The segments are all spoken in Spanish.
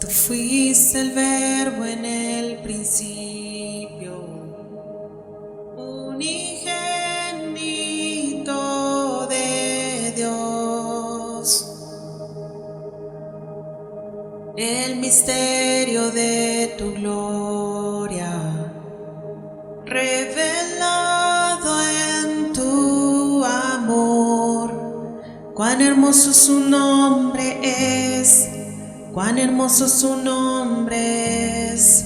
Tú fuiste el verbo en el principio, unigénito de Dios. El misterio de tu gloria, revelado en tu amor. Cuán hermoso su nombre es, cuán hermoso su nombre es,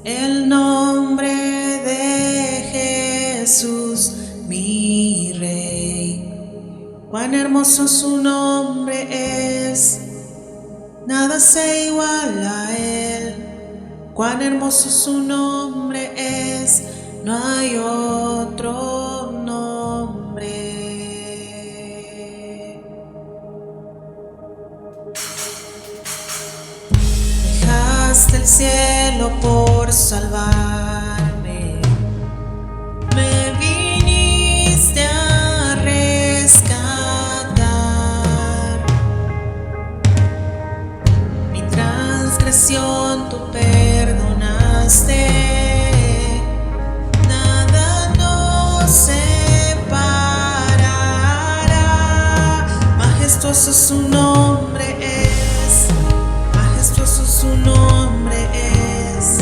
el nombre de Jesús, mi Rey. Cuán hermoso su nombre es, nada se iguala a él. Cuán hermoso su nombre es, no hay otro nombre. Dejaste el cielo por salvarme, me viniste a rescatar. Mi transgresión tú perdonaste, nada nos separará. Majestuoso su nombre es, majestuoso su nombre es,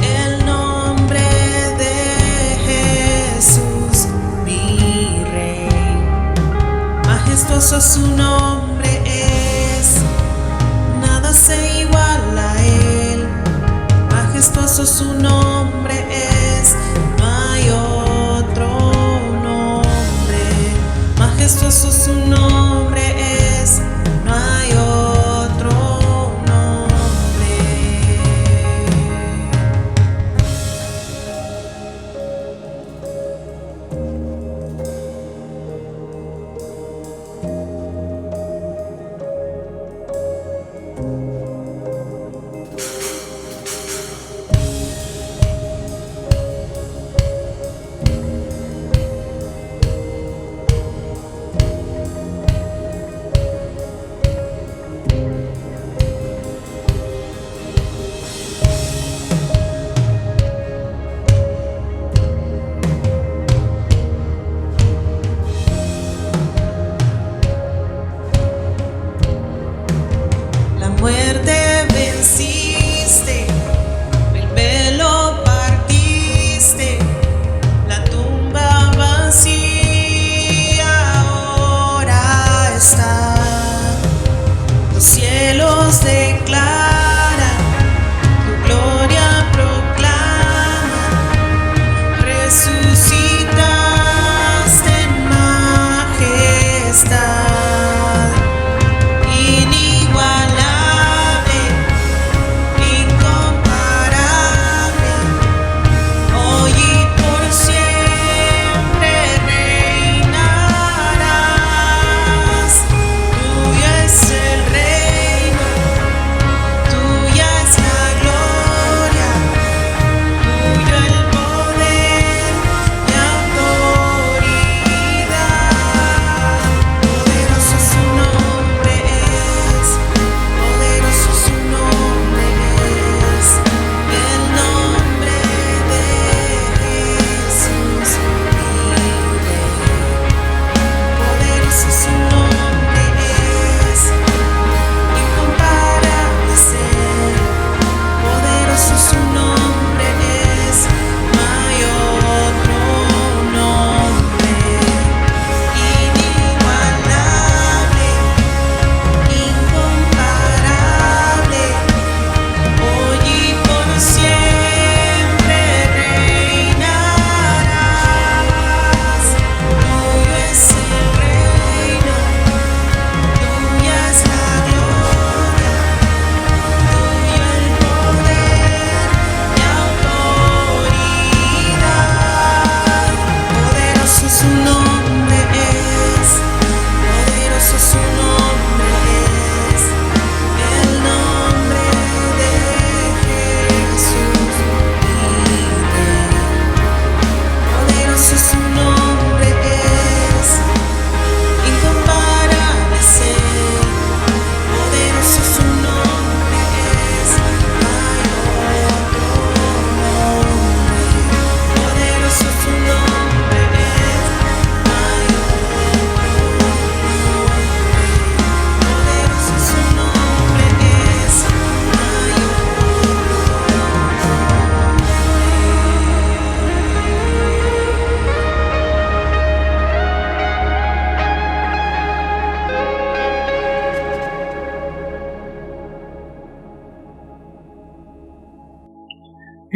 el nombre de Jesús, mi Rey. Majestuoso su nombre es, nada se iguala a él. Majestuoso su nombre es, no hay otro nombre. Majestuoso su nombre es, no hay otro nombre.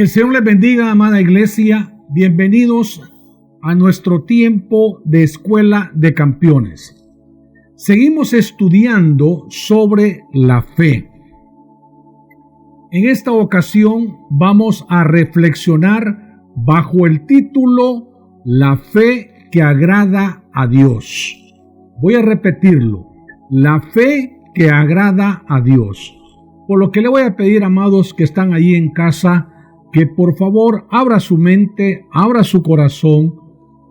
El Señor les bendiga, amada iglesia. Bienvenidos a nuestro tiempo de Escuela de Campeones. Seguimos estudiando sobre la fe. En esta ocasión vamos a reflexionar bajo el título La fe que agrada a Dios. Voy a repetirlo. La fe que agrada a Dios. Por lo que le voy a pedir, amados que están ahí en casa, que por favor abra su mente, abra su corazón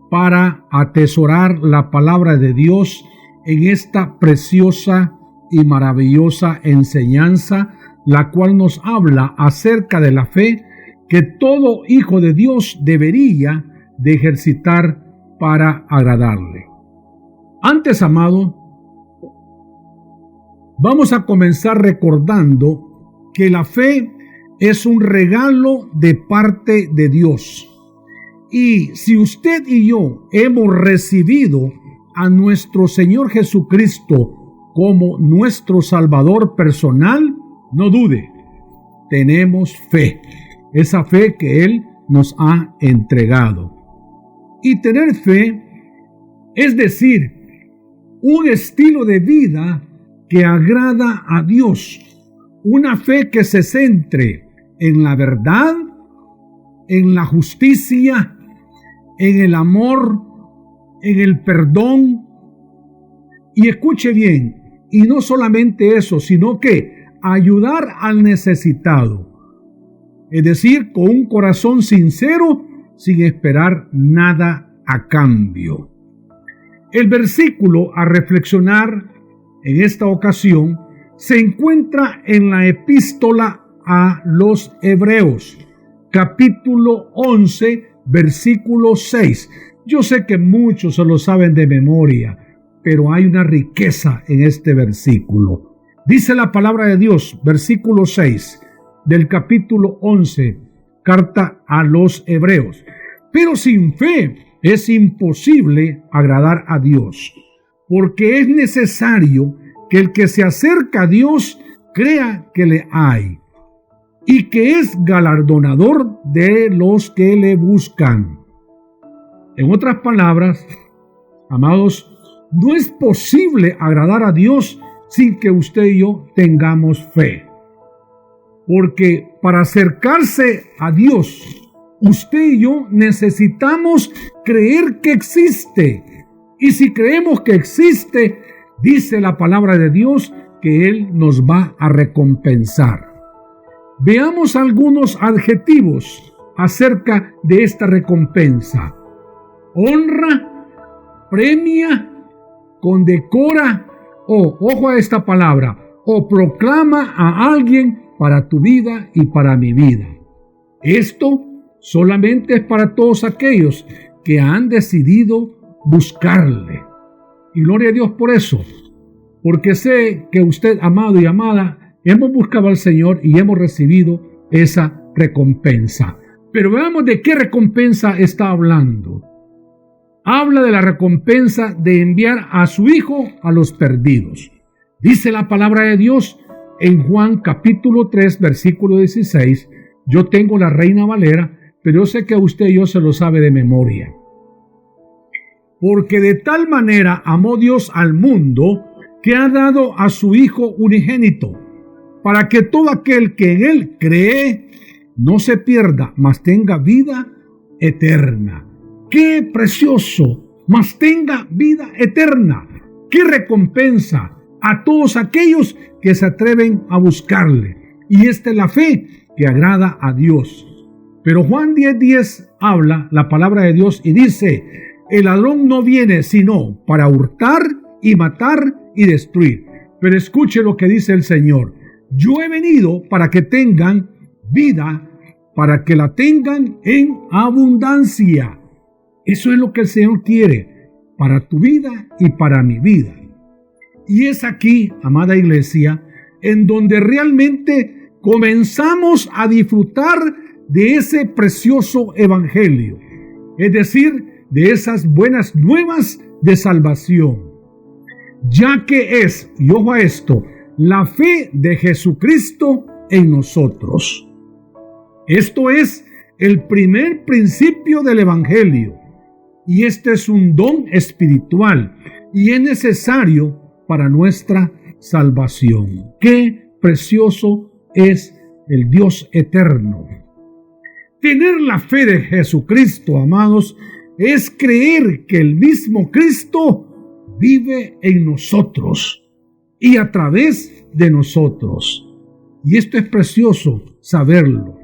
para atesorar la palabra de Dios en esta preciosa y maravillosa enseñanza, la cual nos habla acerca de la fe que todo hijo de Dios debería de ejercitar para agradarle. Antes, amado, vamos a comenzar recordando que la fe es un regalo de parte de Dios. Y si usted y yo hemos recibido a nuestro Señor Jesucristo como nuestro Salvador personal, no dude, tenemos fe, esa fe que Él nos ha entregado. Y tener fe es decir, un estilo de vida que agrada a Dios, una fe que se centre en la verdad, en la justicia, en el amor, en el perdón. Y escuche bien, y no solamente eso, sino que ayudar al necesitado. Es decir, con un corazón sincero, sin esperar nada a cambio. El versículo a reflexionar en esta ocasión se encuentra en la epístola a los Hebreos, capítulo 11, versículo 6. Yo sé que muchos se lo saben de memoria, pero hay una riqueza en este versículo. Dice la palabra de Dios, versículo 6 del capítulo 11, carta a los Hebreos. Pero sin fe es imposible agradar a Dios, porque es necesario que el que se acerca a Dios crea que le hay y que es galardonador de los que le buscan. En otras palabras, amados, no es posible agradar a Dios sin que usted y yo tengamos fe. Porque para acercarse a Dios, usted y yo necesitamos creer que existe. Y si creemos que existe, dice la palabra de Dios que Él nos va a recompensar. Veamos algunos adjetivos acerca de esta recompensa. Honra, premia, condecora o, ojo a esta palabra, o proclama a alguien para tu vida y para mi vida. Esto solamente es para todos aquellos que han decidido buscarle. Y gloria a Dios por eso, porque sé que usted, amado y amada, hemos buscado al Señor y hemos recibido esa recompensa. Pero veamos de qué recompensa está hablando. Habla de la recompensa de enviar a su Hijo a los perdidos. Dice la palabra de Dios en Juan capítulo 3, versículo 16. Yo tengo la Reina Valera, pero yo sé que usted y yo se lo sabe de memoria. Porque de tal manera amó Dios al mundo que ha dado a su Hijo unigénito, para que todo aquel que en Él cree no se pierda, mas tenga vida eterna. ¡Qué precioso! Mas tenga vida eterna. ¡Qué recompensa a todos aquellos que se atreven a buscarle! Y esta es la fe que agrada a Dios. Pero Juan 10:10 habla la palabra de Dios y dice: el ladrón no viene sino para hurtar y matar y destruir. Pero escuche lo que dice el Señor: yo he venido para que tengan vida, para que la tengan en abundancia. Eso es lo que el Señor quiere para tu vida y para mi vida. Y es aquí, amada iglesia, en donde realmente comenzamos a disfrutar de ese precioso evangelio, es decir, de esas buenas nuevas de salvación, ya que es, y ojo a esto, la fe de Jesucristo en nosotros. Esto es el primer principio del Evangelio. Y este es un don espiritual y es necesario para nuestra salvación. ¡Qué precioso es el Dios eterno! Tener la fe de Jesucristo, amados, es creer que el mismo Cristo vive en nosotros y a través de nosotros. Y esto es precioso saberlo.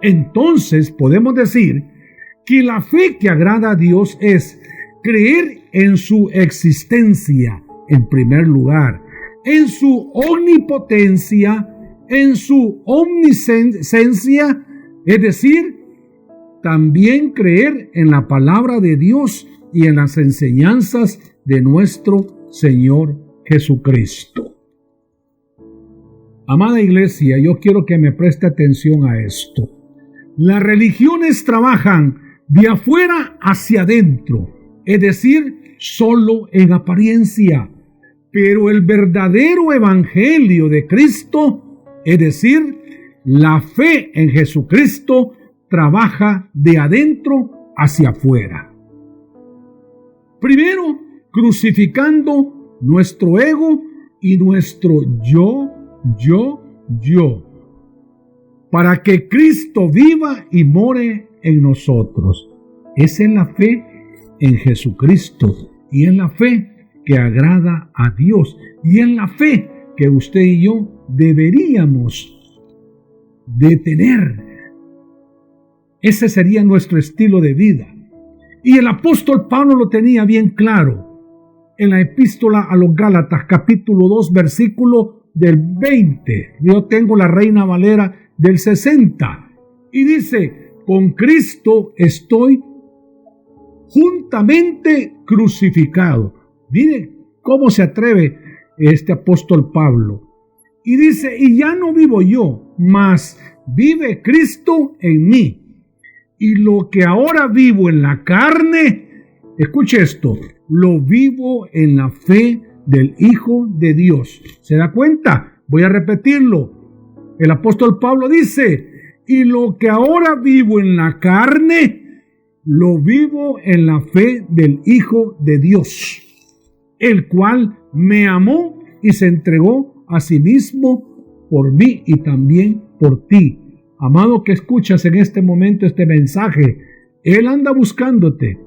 Entonces podemos decir que la fe que agrada a Dios es creer en su existencia, en primer lugar, en su omnipotencia, en su omnisciencia, es decir, también creer en la palabra de Dios y en las enseñanzas de nuestro Señor Jesucristo. Amada iglesia, yo quiero que me preste atención a esto. Las religiones trabajan de afuera hacia adentro, es decir, solo en apariencia. Pero el verdadero evangelio de Cristo, es decir, la fe en Jesucristo, trabaja de adentro hacia afuera. Primero, crucificando nuestro ego y nuestro yo, para que Cristo viva y more en nosotros. Esa es la fe en Jesucristo y es la fe que agrada a Dios y es la fe que usted y yo deberíamos de tener. Ese sería nuestro estilo de vida. Y el apóstol Pablo lo tenía bien claro en la epístola a los Gálatas, capítulo 2, versículo del 20. Yo tengo la Reina Valera del 60. Y dice, con Cristo estoy juntamente crucificado. Mire cómo se atreve este apóstol Pablo. Y dice, y ya no vivo yo, mas vive Cristo en mí. Y lo que ahora vivo en la carne, escuche esto, lo vivo en la fe del Hijo de Dios. ¿Se da cuenta? Voy a repetirlo. El apóstol Pablo dice, y lo que ahora vivo en la carne, lo vivo en la fe del Hijo de Dios, el cual me amó y se entregó a sí mismo por mí y también por ti. Amado que escuchas en este momento este mensaje, Él anda buscándote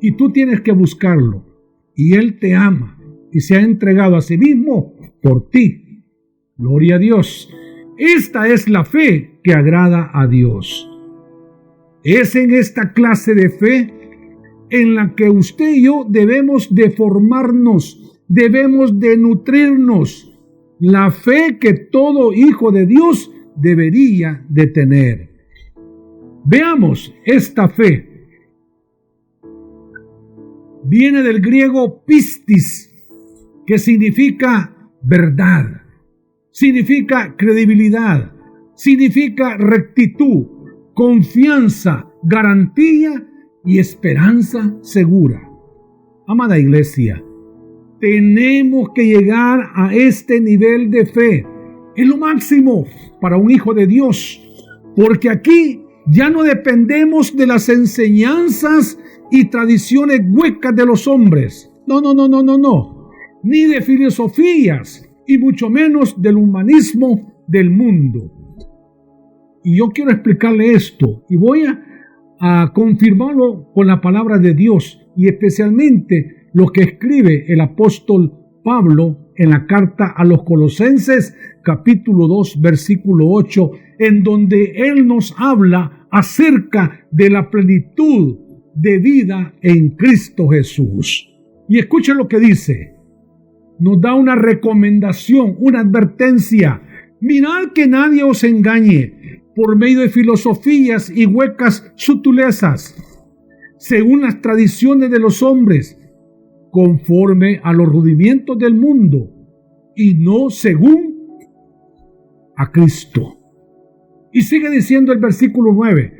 y tú tienes que buscarlo. Y Él te ama y se ha entregado a sí mismo por ti. Gloria a Dios. Esta es la fe que agrada a Dios. Es en esta clase de fe en la que usted y yo debemos de formarnos, debemos de nutrirnos. La fe que todo hijo de Dios debería de tener. Veamos esta fe. Viene del griego pistis, que significa verdad, significa credibilidad, significa rectitud, confianza, garantía y esperanza segura. Amada iglesia, tenemos que llegar a este nivel de fe. Es lo máximo para un hijo de Dios, porque aquí ya no dependemos de las enseñanzas y tradiciones huecas de los hombres. No, ni de filosofías y mucho menos del humanismo del mundo. Y yo quiero explicarle esto y voy a confirmarlo con la palabra de Dios y especialmente lo que escribe el apóstol Pablo en la carta a los Colosenses, capítulo 2, versículo 8, en donde él nos habla acerca de la plenitud de vida en Cristo Jesús. Y escuchen lo que dice. Nos da una recomendación, una advertencia. Mirad que nadie os engañe por medio de filosofías y huecas sutilezas, según las tradiciones de los hombres, conforme a los rudimientos del mundo, y no según a Cristo. Y sigue diciendo el versículo 9,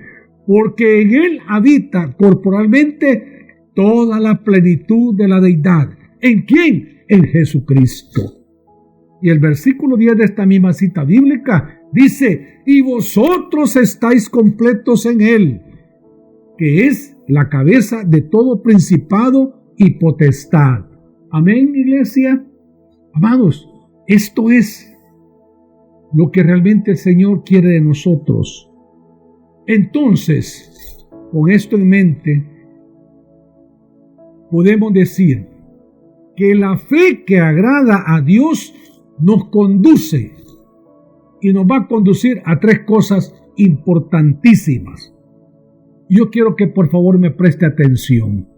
porque en Él habita corporalmente toda la plenitud de la deidad. ¿En quién? En Jesucristo. Y el versículo 10 de esta misma cita bíblica dice, y vosotros estáis completos en Él, que es la cabeza de todo principado y potestad. Amén, iglesia. Amados, esto es lo que realmente el Señor quiere de nosotros. Entonces, con esto en mente, podemos decir que la fe que agrada a Dios nos conduce y nos va a conducir a tres cosas importantísimas. Yo quiero que por favor me preste atención.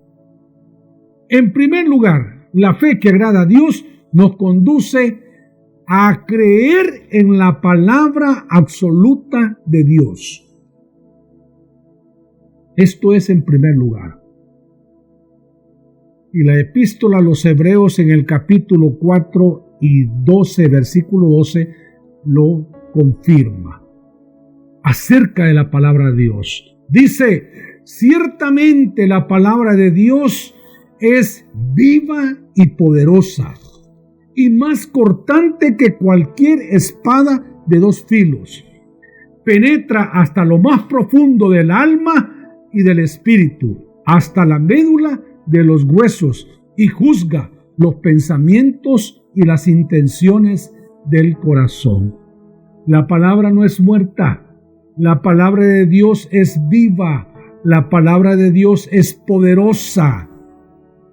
En primer lugar, la fe que agrada a Dios nos conduce a creer en la palabra absoluta de Dios. Esto es en primer lugar. Y la epístola a los Hebreos en el capítulo 4 y 12, versículo 12, lo confirma. Acerca de la palabra de Dios. Dice, ciertamente la palabra de Dios es viva y poderosa, y más cortante que cualquier espada de dos filos. Penetra hasta lo más profundo del alma y del espíritu, hasta la médula de los huesos, y juzga los pensamientos y las intenciones del corazón. La palabra no es muerta. La palabra de Dios es viva. La palabra de Dios es poderosa.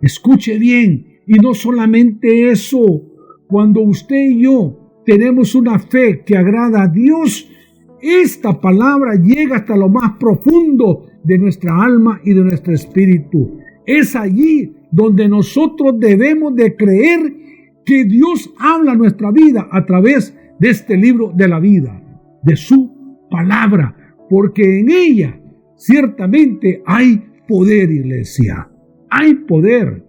Escuche bien, y no solamente eso, cuando usted y yo tenemos una fe que agrada a Dios, esta palabra llega hasta lo más profundo de nuestra alma y de nuestro espíritu. Es allí donde nosotros debemos de creer que Dios habla a nuestra vida a través de este libro de la vida, de su palabra, porque en ella ciertamente hay poder, iglesia, hay poder.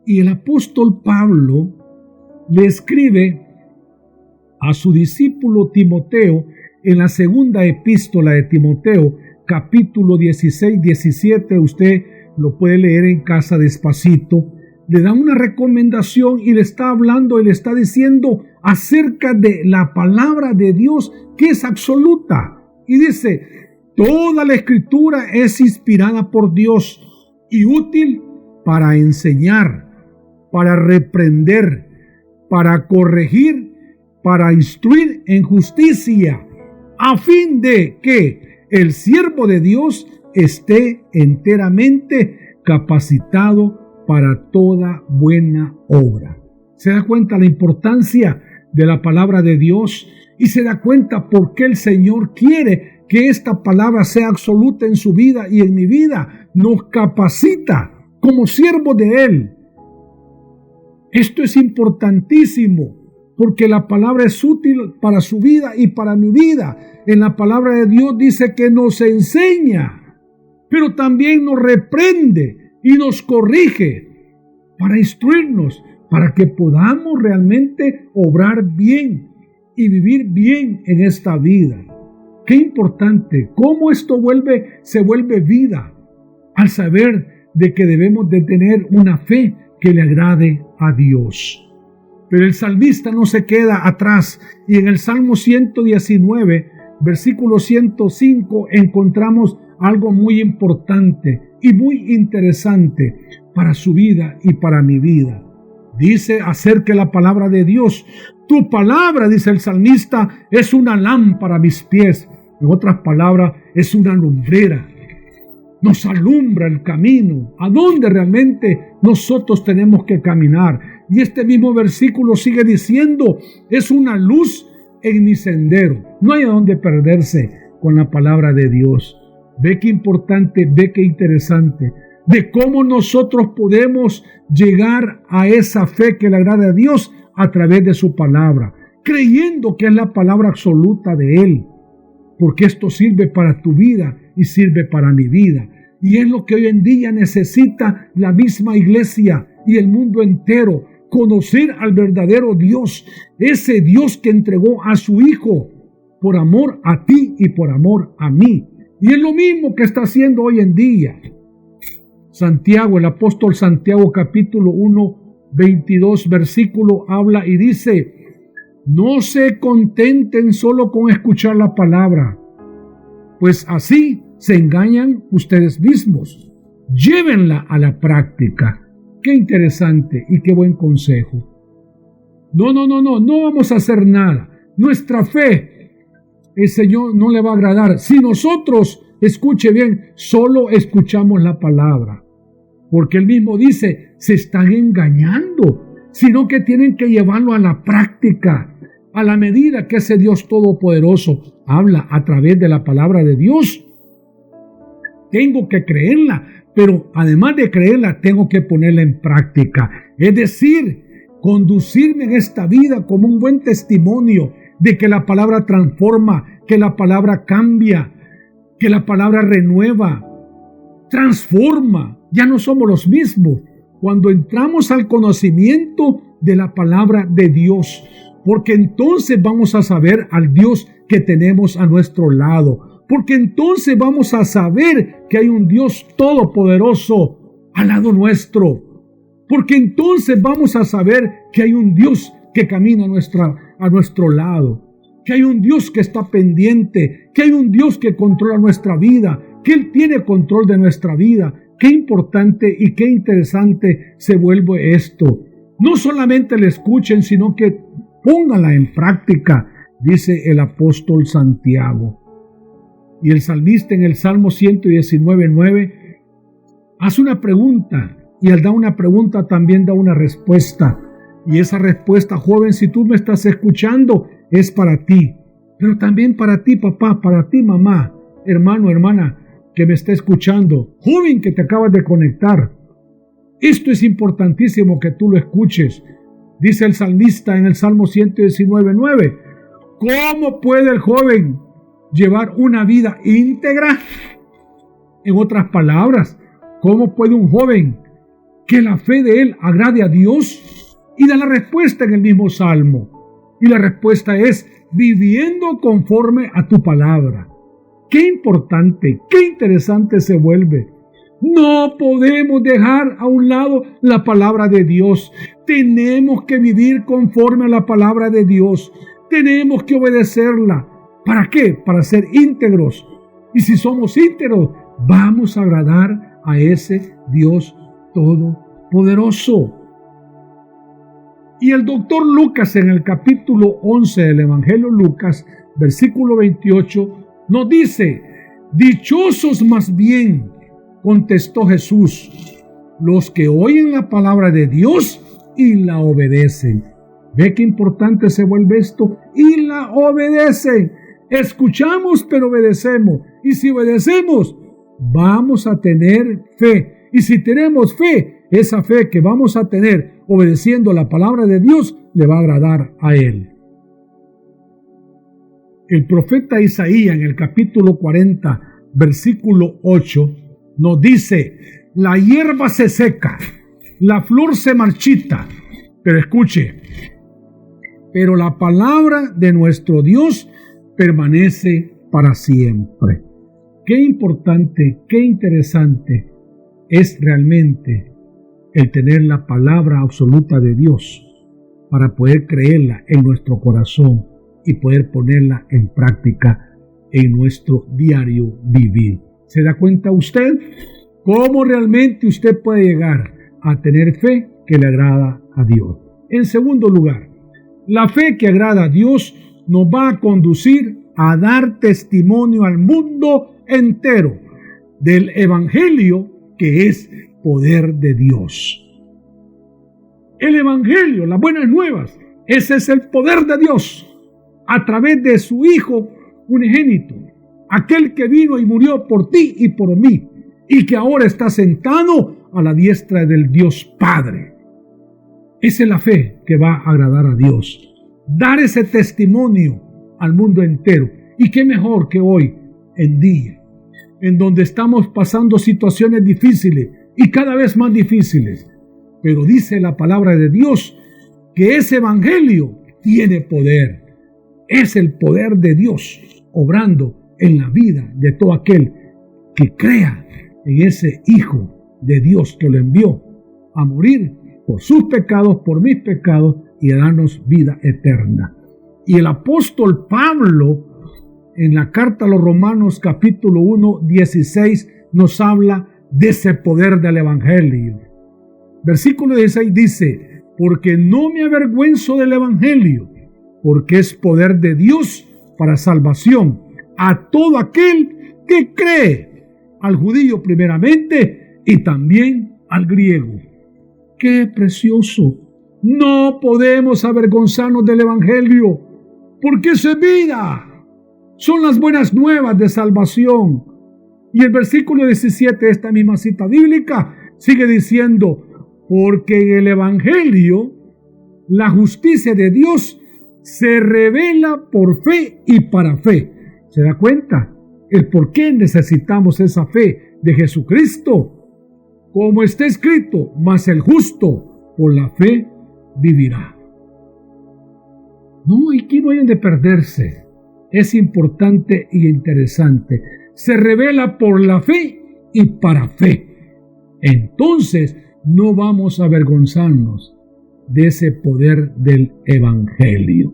Y el apóstol Pablo le escribe a su discípulo Timoteo en la segunda epístola de Timoteo, capítulo 16, 17, usted lo puede leer en casa despacito. Le da una recomendación y le está hablando y le está diciendo acerca de la palabra de Dios, que es absoluta. Y dice, toda la escritura es inspirada por Dios y útil para enseñar, para reprender, para corregir, para instruir en justicia, a fin de que el siervo de Dios esté enteramente capacitado para toda buena obra. ¿Se da cuenta la importancia de la palabra de Dios? Y se da cuenta por qué el Señor quiere que esta palabra sea absoluta en su vida y en mi vida. Nos capacita como siervos de Él. Esto es importantísimo porque la palabra es útil para su vida y para mi vida. En la palabra de Dios dice que nos enseña, pero también nos reprende y nos corrige para instruirnos, para que podamos realmente obrar bien y vivir bien en esta vida. Qué importante, cómo esto se vuelve vida al saber de que debemos de tener una fe que le agrade a Dios. Pero el salmista no se queda atrás y en el Salmo 119, versículo 105, encontramos algo muy importante y muy interesante para su vida y para mi vida. Dice acerca de la palabra de Dios, tu palabra, dice el salmista, es una lámpara a mis pies. En otras palabras, es una lumbrera. Nos alumbra el camino, a donde realmente nosotros tenemos que caminar. Y este mismo versículo sigue diciendo, es una luz en mi sendero. No hay a dónde perderse con la palabra de Dios. Ve qué importante, ve qué interesante, de cómo nosotros podemos llegar a esa fe que le agrada a Dios a través de su palabra, creyendo que es la palabra absoluta de Él, porque esto sirve para tu vida y sirve para mi vida. Y es lo que hoy en día necesita la misma iglesia y el mundo entero, conocer al verdadero Dios, ese Dios que entregó a su Hijo por amor a ti y por amor a mí. Y es lo mismo que está haciendo hoy en día. Santiago, el apóstol Santiago, capítulo 1, 22 versículo habla y dice: no se contenten solo con escuchar la palabra, pues así se engañan ustedes mismos. Llévenla a la práctica. Qué interesante y qué buen consejo. No vamos a hacer nada. Nuestra fe, el Señor no le va a agradar. Si nosotros, escuche bien, solo escuchamos la palabra, porque Él mismo dice, se están engañando, sino que tienen que llevarlo a la práctica, a la medida que ese Dios Todopoderoso habla a través de la palabra de Dios. Tengo que creerla, pero además de creerla, tengo que ponerla en práctica. Es decir, conducirme en esta vida como un buen testimonio de que la palabra transforma, que la palabra cambia, que la palabra renueva, transforma. Ya no somos los mismos cuando entramos al conocimiento de la palabra de Dios, porque entonces vamos a saber al Dios que tenemos a nuestro lado, porque entonces vamos a saber que hay un Dios todopoderoso al lado nuestro, porque entonces vamos a saber que hay un Dios que camina a nuestro lado, que hay un Dios que está pendiente, que hay un Dios que controla nuestra vida, que Él tiene control de nuestra vida. Qué importante y qué interesante se vuelve esto. No solamente le escuchen, sino que pónganla en práctica, dice el apóstol Santiago. Y el salmista en el Salmo 119:9 hace una pregunta, y al dar una pregunta también da una respuesta. Y esa respuesta, joven, si tú me estás escuchando, es para ti, pero también para ti, papá, para ti, mamá, hermano, hermana, que me está escuchando, joven que te acabas de conectar. Esto es importantísimo que tú lo escuches. Dice el salmista en el Salmo 119:9, ¿cómo puede el joven llevar una vida íntegra? En otras palabras, ¿cómo puede un joven que la fe de él agrade a Dios? Y da la respuesta en el mismo Salmo. Y la respuesta es, viviendo conforme a tu palabra. Qué importante, qué interesante se vuelve. No podemos dejar a un lado la palabra de Dios. Tenemos que vivir conforme a la palabra de Dios. Tenemos que obedecerla. ¿Para qué? Para ser íntegros. Y si somos íntegros, vamos a agradar a ese Dios todopoderoso. Y el doctor Lucas en el capítulo 11 del Evangelio Lucas, versículo 28, nos dice, dichosos más bien, contestó Jesús, los que oyen la palabra de Dios y la obedecen. ¿Ve qué importante se vuelve esto? Y la obedecen. Escuchamos, pero obedecemos. Y si obedecemos, vamos a tener fe. Y si tenemos fe, esa fe que vamos a tener obedeciendo la palabra de Dios, le va a agradar a Él. El profeta Isaías en el capítulo 40, versículo 8, nos dice, la hierba se seca, la flor se marchita, pero escuche, pero la palabra de nuestro Dios permanece para siempre. Qué importante, qué interesante es realmente el tener la palabra absoluta de Dios para poder creerla en nuestro corazón y poder ponerla en práctica en nuestro diario vivir. ¿Se da cuenta usted cómo realmente usted puede llegar a tener fe que le agrada a Dios? En segundo lugar, la fe que agrada a Dios nos va a conducir a dar testimonio al mundo entero del Evangelio que es poder de Dios. El Evangelio, las buenas nuevas, ese es el poder de Dios a través de su Hijo unigénito, aquel que vino y murió por ti y por mí, y que ahora está sentado a la diestra del Dios Padre. Esa es la fe que va a agradar a Dios. Dar ese testimonio al mundo entero. Y qué mejor que hoy en día, en donde estamos pasando situaciones difíciles y cada vez más difíciles. Pero dice la palabra de Dios que ese evangelio tiene poder. Es el poder de Dios obrando en la vida de todo aquel que crea en ese Hijo de Dios que lo envió a morir por sus pecados, por mis pecados, y a darnos vida eterna. Y el apóstol Pablo, en la carta a los Romanos capítulo 1, 16, nos habla de ese poder del evangelio. Versículo 16 dice: porque no me avergüenzo del evangelio, porque es poder de Dios para salvación a todo aquel que cree, al judío primeramente y también al griego. ¡Qué precioso! No podemos avergonzarnos del evangelio, porque es vida. Son las buenas nuevas de salvación. Y el versículo 17 de esta misma cita bíblica sigue diciendo: porque en el evangelio la justicia de Dios se revela por fe y para fe. ¿Se da cuenta? El por qué necesitamos esa fe de Jesucristo. Como está escrito: mas el justo por la fe vivirá. No, aquí no hay de perderse. Es importante y interesante. Se revela por la fe y para fe. Entonces no vamos a avergonzarnos de ese poder del evangelio.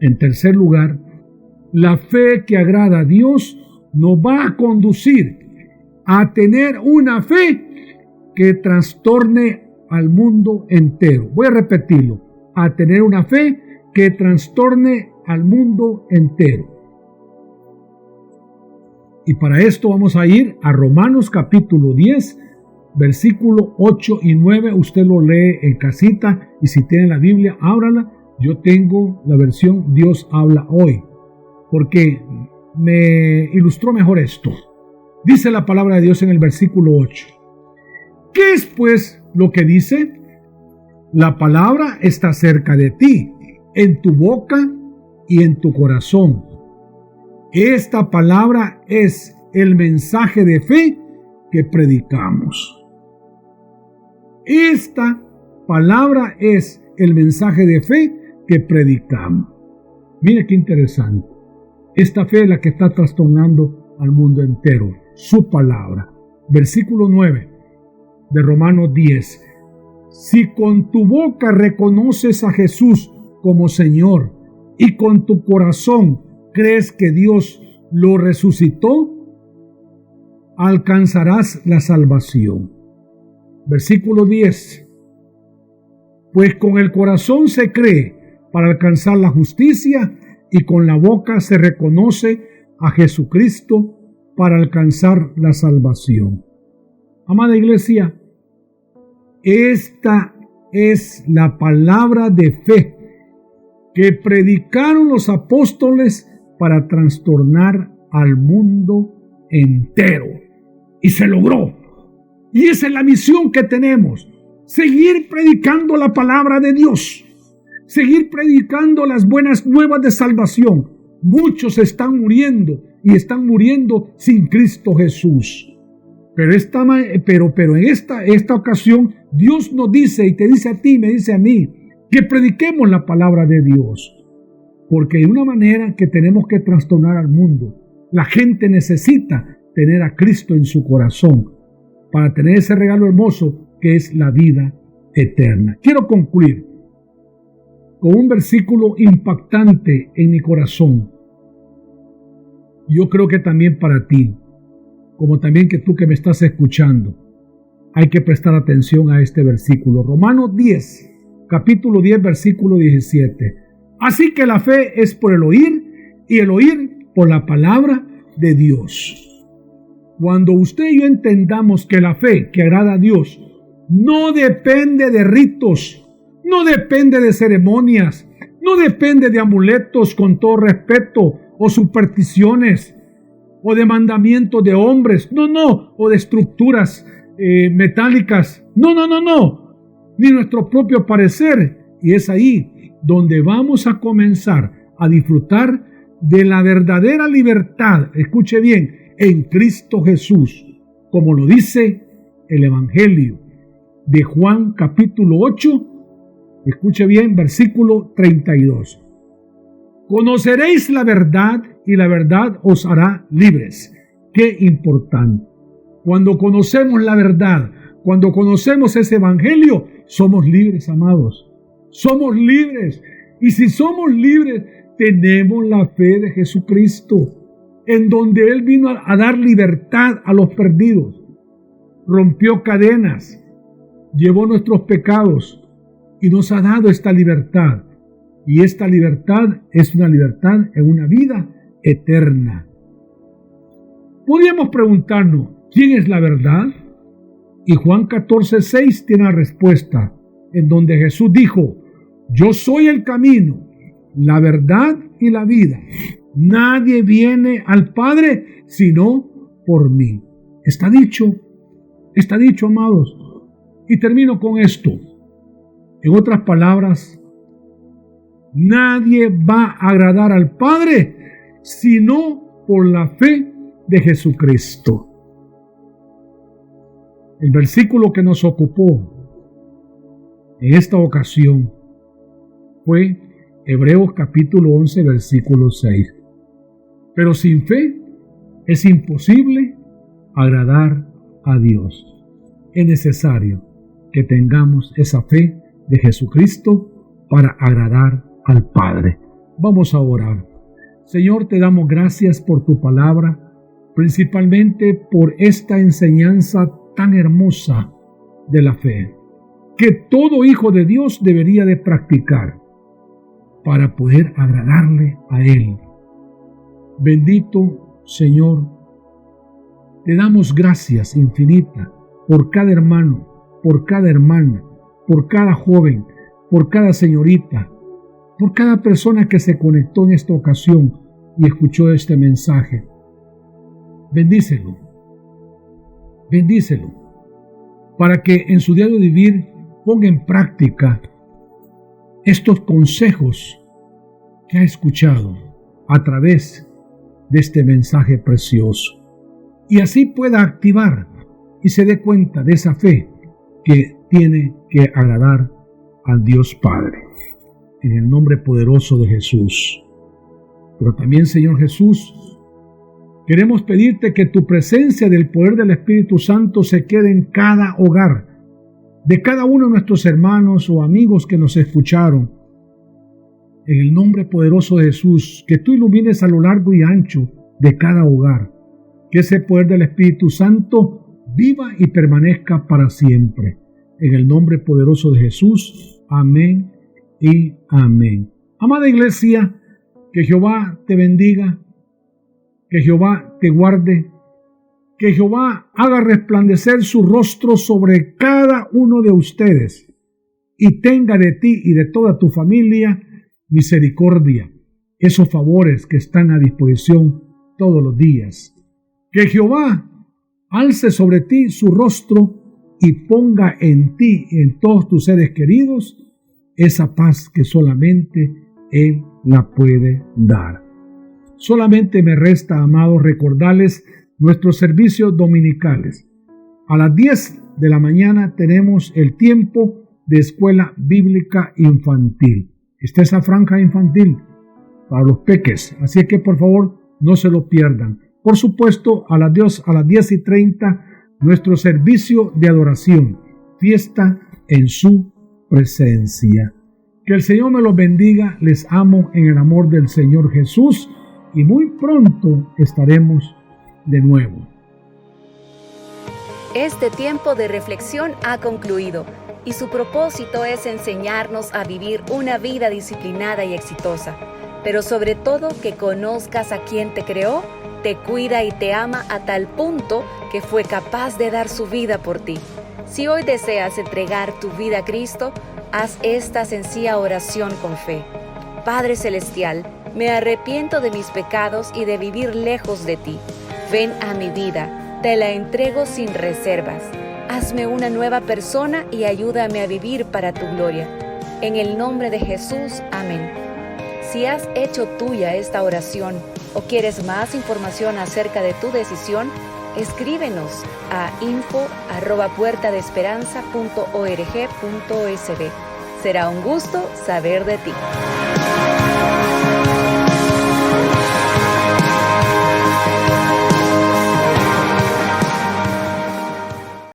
En tercer lugar, la fe que agrada a Dios nos va a conducir a tener una fe que trastorne al mundo entero. Voy a repetirlo: a tener una fe que trastorne al mundo entero. Y para esto vamos a ir a Romanos capítulo 10, versículo 8 y 9. Usted lo lee en casita, y si tiene la Biblia, ábrala. Yo tengo la versión Dios habla hoy, porque me ilustró mejor esto. Dice la palabra de Dios en el versículo 8. ¿Qué es pues lo que dice? La palabra está cerca de ti, en tu boca y en tu corazón. Esta palabra es el mensaje de fe que predicamos. Esta palabra es el mensaje de fe que predicamos. Mire qué interesante. Esta fe es la que está trastornando al mundo entero. Su palabra. Versículo 9 de Romanos 10. Si con tu boca reconoces a Jesús como Señor y con tu corazón crees que Dios lo resucitó, alcanzarás la salvación. Versículo 10. Pues con el corazón se cree para alcanzar la justicia, y con la boca se reconoce a Jesucristo para alcanzar la salvación. Amada iglesia, esta es la palabra de fe que predicaron los apóstoles para trastornar al mundo entero. Y se logró. Y esa es la misión que tenemos: seguir predicando la palabra de Dios, seguir predicando las buenas nuevas de salvación. Muchos están muriendo, y están muriendo sin Cristo Jesús. Pero en esta ocasión Dios nos dice, y te dice a ti, me dice a mí, que prediquemos la palabra de Dios. Porque hay una manera que tenemos que trastornar al mundo. La gente necesita tener a Cristo en su corazón para tener ese regalo hermoso que es la vida eterna. Quiero concluir con un versículo impactante en mi corazón. Yo creo que también para ti, como también que tú que me estás escuchando, hay que prestar atención a este versículo. Romanos 10, capítulo 10, versículo 17. Así que la fe es por el oír, y el oír por la palabra de Dios. Cuando usted y yo entendamos que la fe que agrada a Dios no depende de ritos, no depende de ceremonias, no depende de amuletos, con todo respeto, o supersticiones, o de mandamientos de hombres, no, o de estructuras metálicas, no, ni nuestro propio parecer. Y es ahí donde vamos a comenzar a disfrutar de la verdadera libertad, escuche bien, en Cristo Jesús, como lo dice el Evangelio de Juan capítulo 8, escuche bien, versículo 32. Conoceréis la verdad, y la verdad os hará libres. Qué importante. Cuando conocemos la verdad, cuando conocemos ese Evangelio, somos libres, amados. Somos libres. Y si somos libres, tenemos la fe de Jesucristo, en donde Él vino a dar libertad a los perdidos. Rompió cadenas, llevó nuestros pecados y nos ha dado esta libertad. Y esta libertad es una libertad en una vida eterna. Podríamos preguntarnos, ¿quién es la verdad? Y Juan 14:6 tiene la respuesta, en donde Jesús dijo: yo soy el camino, la verdad y la vida. Nadie viene al Padre sino por mí. Está dicho, amados. Y termino con esto. En otras palabras, nadie va a agradar al Padre sino por la fe de Jesucristo. El versículo que nos ocupó en esta ocasión fue Hebreos capítulo 11, versículo 6. Pero sin fe es imposible agradar a Dios. Es necesario que tengamos esa fe de Jesucristo para agradar al Padre. Vamos a orar. Señor, te damos gracias por tu palabra, principalmente por esta enseñanza tan hermosa de la fe, que todo hijo de Dios debería de practicar para poder agradarle a Él. Bendito Señor, te damos gracias infinitas por cada hermano, por cada hermana, por cada joven, por cada señorita, por cada persona que se conectó en esta ocasión y escuchó este mensaje. Bendícelo, para que en su diario vivir ponga en práctica estos consejos que ha escuchado a través de este mensaje precioso, y así pueda activar y se dé cuenta de esa fe que tiene que agradar al Dios Padre, en el nombre poderoso de Jesús. Pero también, Señor Jesús, queremos pedirte que tu presencia del poder del Espíritu Santo se quede en cada hogar, de cada uno de nuestros hermanos o amigos que nos escucharon. En el nombre poderoso de Jesús, que tú ilumines a lo largo y ancho de cada hogar, que ese poder del Espíritu Santo viva y permanezca para siempre. En el nombre poderoso de Jesús, amén y amén. Amada iglesia, que Jehová te bendiga, que Jehová te guarde, que Jehová haga resplandecer su rostro sobre cada uno de ustedes y tenga de ti y de toda tu familia misericordia, esos favores que están a disposición todos los días. Que Jehová alce sobre ti su rostro y ponga en ti y en todos tus seres queridos esa paz que solamente Él la puede dar. Solamente me resta, amados, recordarles nuestros servicios dominicales. A las 10 de la mañana tenemos el tiempo de escuela bíblica infantil. Está esa franja infantil para los peques, así que por favor no se lo pierdan. Por supuesto, a las 10:30 nuestro servicio de adoración, fiesta en su presencia. Que el Señor me los bendiga, les amo en el amor del Señor Jesús y muy pronto estaremos de nuevo. Este tiempo de reflexión ha concluido y su propósito es enseñarnos a vivir una vida disciplinada y exitosa, pero sobre todo que conozcas a quien te creó, te cuida y te ama a tal punto que fue capaz de dar su vida por ti. Si hoy deseas entregar tu vida a Cristo, haz esta sencilla oración con fe. Padre Celestial, me arrepiento de mis pecados y de vivir lejos de ti. Ven a mi vida, te la entrego sin reservas. Hazme una nueva persona y ayúdame a vivir para tu gloria. En el nombre de Jesús, amén. Si has hecho tuya esta oración o quieres más información acerca de tu decisión, escríbenos a info@puertadesperanza.org.sb. Será un gusto saber de ti.